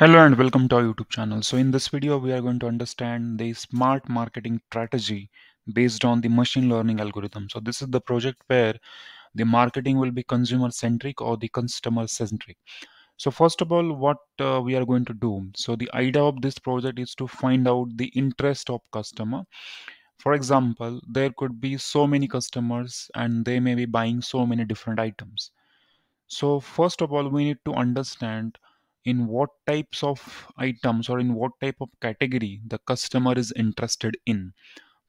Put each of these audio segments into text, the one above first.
Hello and welcome to our YouTube channel. So in this video, we are going to understand the smart marketing strategy based on the machine learning algorithm. So this is the project where the marketing will be consumer centric or the customer centric. So first of all, what we are going to do. So the idea of this project is to find out the interest of customer. For example, there could be so many customers and they may be buying so many different items. So first of all, we need to understand in what types of items or in what type of category the customer is interested in.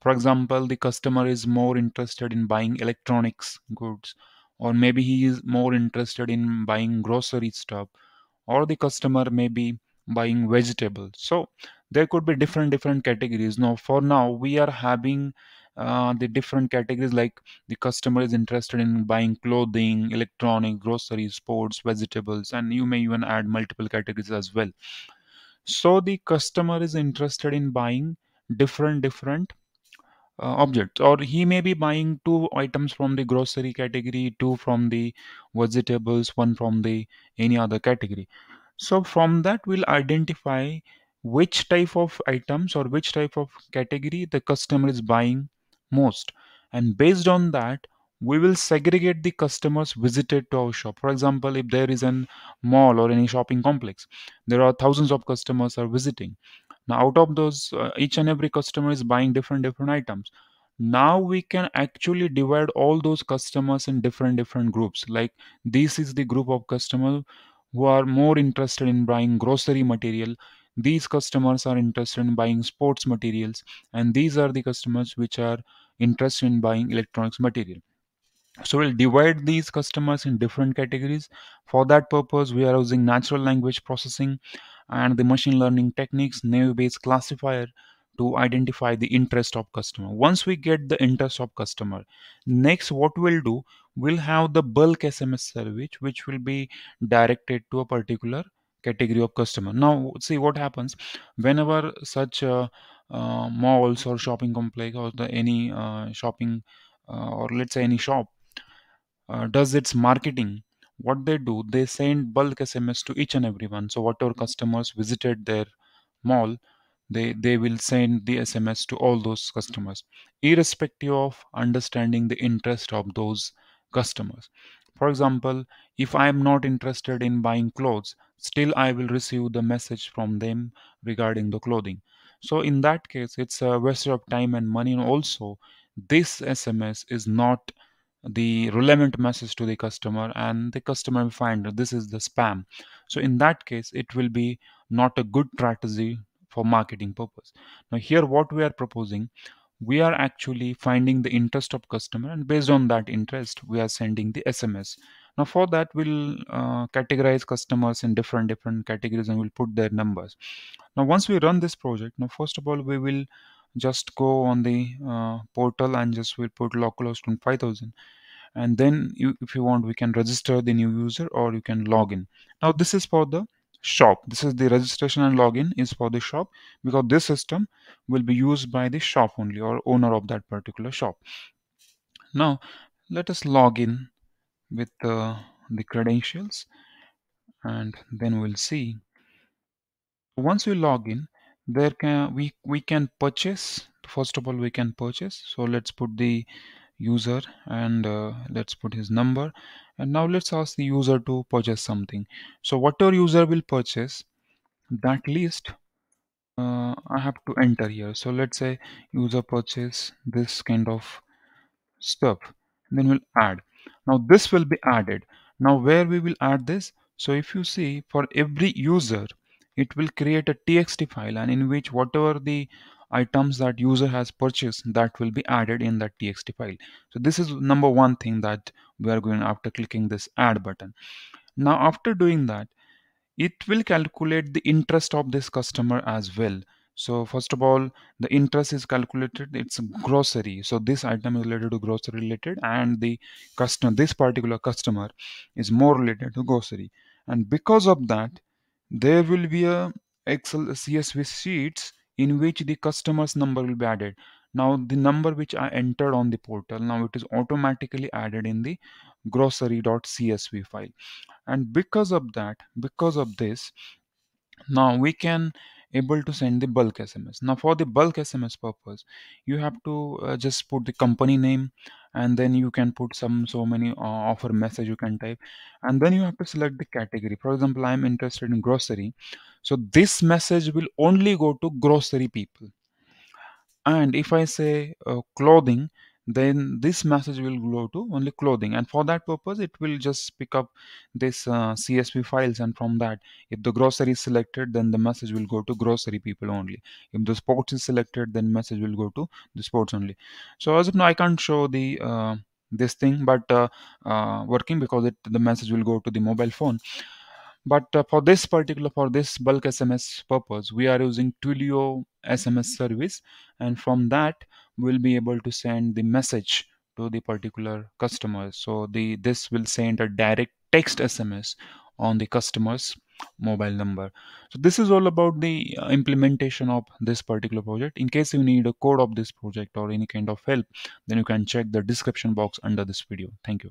For example, the customer is more interested in buying electronics goods, or maybe he is more interested in buying grocery stuff, or the customer may be buying vegetables. So there could be different categories. Now for now we are having the different categories, like the customer is interested in buying clothing, electronic, groceries, sports, vegetables, and you may even add multiple categories as well. So the customer is interested in buying different objects, or he may be buying two items from the grocery category, two from the vegetables, one from the any other category. So from that we'll identify which type of items or which type of category the customer is buying most, and based on that we will segregate the customers visited to our shop. For example, if there is an mall or any shopping complex, there are thousands of customers are visiting. Now out of those, each and every customer is buying different items. Now we can actually divide all those customers in different groups. Like, this is the group of customers who are more interested in buying grocery material, these customers are interested in buying sports materials, and these are the customers which are interested in buying electronics material. So we'll divide these customers in different categories. For that purpose, we are using natural language processing and the machine learning techniques, naive-Bayes classifier, to identify the interest of customer. Once we get the interest of customer, next what we'll do, we'll have the bulk SMS service which will be directed to a particular category of customer. Now see what happens whenever such malls or shopping complex or the any shopping or let's say any shop does its marketing. What they do, they send bulk SMS to each and everyone. So whatever customers visited their mall, they will send the SMS to all those customers, irrespective of understanding the interest of those customers. For example, if I am not interested in buying clothes, still I will receive the message from them regarding the clothing. So in that case, it's a waste of time and money, and also this SMS is not the relevant message to the customer, and the customer will find that this is the spam. So in that case it will be not a good strategy for marketing purpose. Now here what we are proposing, we are actually finding the interest of customer, and based on that interest we are sending the SMS. Now for that we'll categorize customers in different categories, and we'll put their numbers. Now once we run this project, now first of all we will just go on the portal and just we'll put localhost on 5000, and then if you want we can register the new user or you can log in. Now this is for the shop, this is the registration and login is for the shop, because this system will be used by the shop only or owner of that particular shop. Now let us log in with the credentials, and then we'll see. Once we log in, there can we can purchase. First of all we can purchase, so let's put the user, and let's put his number, and now let's ask the user to purchase something. So whatever user will purchase, that list I have to enter here. So let's say user purchase this kind of stuff, then we'll add. Now this will be added. Now where we will add this, so if you see, for every user it will create a txt file, and in which whatever the items that user has purchased, that will be added in that txt file. So this is number one thing that we are going after clicking this add button. Now after doing that, it will calculate the interest of this customer as well. So first of all, the interest is calculated, it's grocery, so this item is related to grocery related, and the customer, this particular customer is more related to grocery. And because of that, there will be a excel csv sheets in which the customer's number will be added. Now the number which I entered on the portal, now it is automatically added in the grocery.csv file. And because of that, because of this, Now we can able to send the bulk SMS. Now for the bulk SMS purpose, you have to just put the company name, and then you can put some so many offer message you can type, and then you have to select the category. For example, I'm interested in grocery, so this message will only go to grocery people. And if I say clothing, then this message will go to only clothing, and for that purpose it will just pick up this CSV files, and from that, if the grocery is selected, then the message will go to grocery people only. If the sports is selected, then message will go to the sports only. So as of now I can't show the this thing, but working, because the message will go to the mobile phone. But for this bulk SMS purpose, we are using Twilio SMS service, and from that we'll be able to send the message to the particular customer. So this will send a direct text SMS on the customer's mobile number. So this is all about the implementation of this particular project. In case you need a code of this project or any kind of help, then you can check the description box under this video. Thank you.